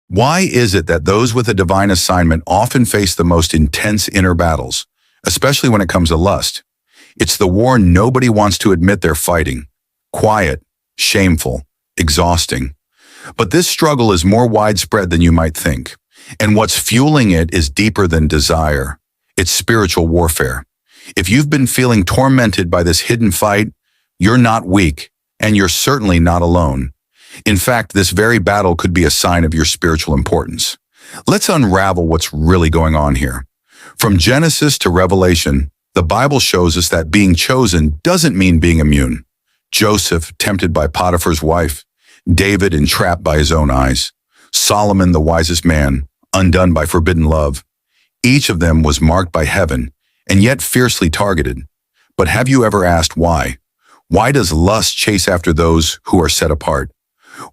Why is it that those with a divine assignment often face the most intense inner battles, especially when it comes to lust? It's the war nobody wants to admit they're fighting. Quiet, shameful, exhausting. But this struggle is more widespread than you might think. And what's fueling it is deeper than desire. It's spiritual warfare. If you've been feeling tormented by this hidden fight, you're not weak, and you're certainly not alone. In fact, this very battle could be a sign of your spiritual importance. Let's unravel what's really going on here. From Genesis to Revelation, the Bible shows us that being chosen doesn't mean being immune. Joseph, tempted by Potiphar's wife, David, entrapped by his own eyes, Solomon, the wisest man, undone by forbidden love. Each of them was marked by heaven, and yet fiercely targeted. But have you ever asked why? Why does lust chase after those who are set apart?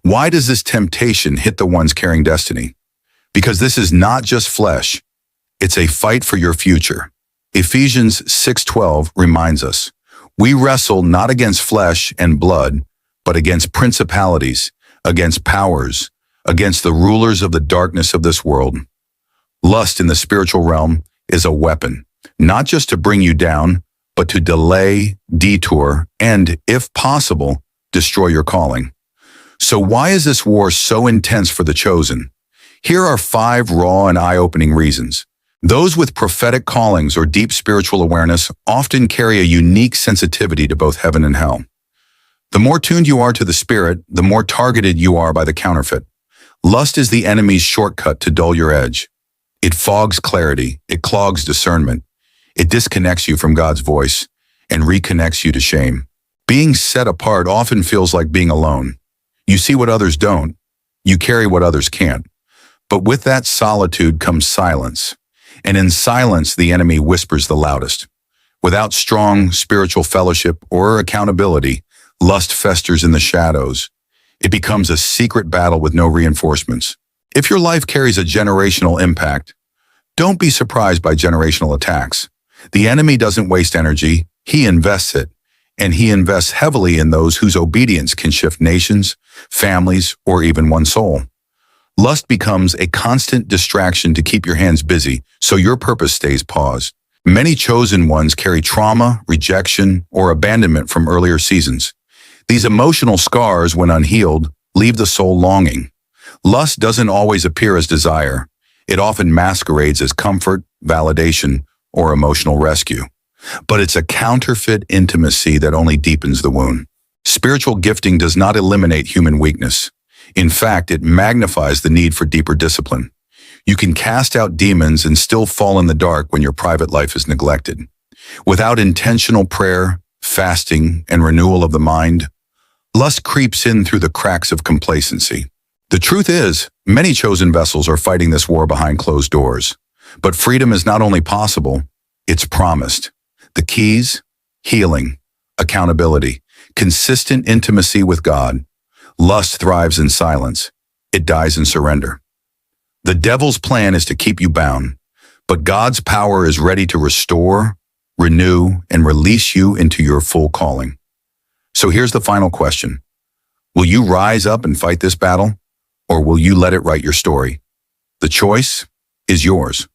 Why does this temptation hit the ones carrying destiny? Because this is not just flesh. It's a fight for your future. Ephesians 6:12 reminds us, we wrestle not against flesh and blood, but against principalities, against powers, against the rulers of the darkness of this world. Lust in the spiritual realm is a weapon, not just to bring you down, but to delay, detour, and, if possible, destroy your calling. So why is this war so intense for the chosen? Here are 5 raw and eye-opening reasons. Those with prophetic callings or deep spiritual awareness often carry a unique sensitivity to both heaven and hell. The more tuned you are to the Spirit, the more targeted you are by the counterfeit. Lust is the enemy's shortcut to dull your edge. It fogs clarity, it clogs discernment, it disconnects you from God's voice, and reconnects you to shame. Being set apart often feels like being alone. You see what others don't, you carry what others can't. But with that solitude comes silence. And in silence, the enemy whispers the loudest. Without strong spiritual fellowship or accountability, lust festers in the shadows. It becomes a secret battle with no reinforcements. If your life carries a generational impact, don't be surprised by generational attacks. The enemy doesn't waste energy, he invests it. And he invests heavily in those whose obedience can shift nations, families, or even one soul. Lust becomes a constant distraction to keep your hands busy, so your purpose stays paused. Many chosen ones carry trauma, rejection, or abandonment from earlier seasons. These emotional scars, when unhealed, leave the soul longing. Lust doesn't always appear as desire. It often masquerades as comfort, validation, or emotional rescue. But it's a counterfeit intimacy that only deepens the wound. Spiritual gifting does not eliminate human weakness. In fact, it magnifies the need for deeper discipline. You can cast out demons and still fall in the dark when your private life is neglected. Without intentional prayer, fasting, and renewal of the mind, lust creeps in through the cracks of complacency. The truth is, many chosen vessels are fighting this war behind closed doors. But freedom is not only possible, it's promised. The keys: healing, accountability, consistent intimacy with God. Lust thrives in silence. It dies in surrender. The devil's plan is to keep you bound, but God's power is ready to restore, renew, and release you into your full calling. So here's the final question. Will you rise up and fight this battle, or will you let it write your story? The choice is yours.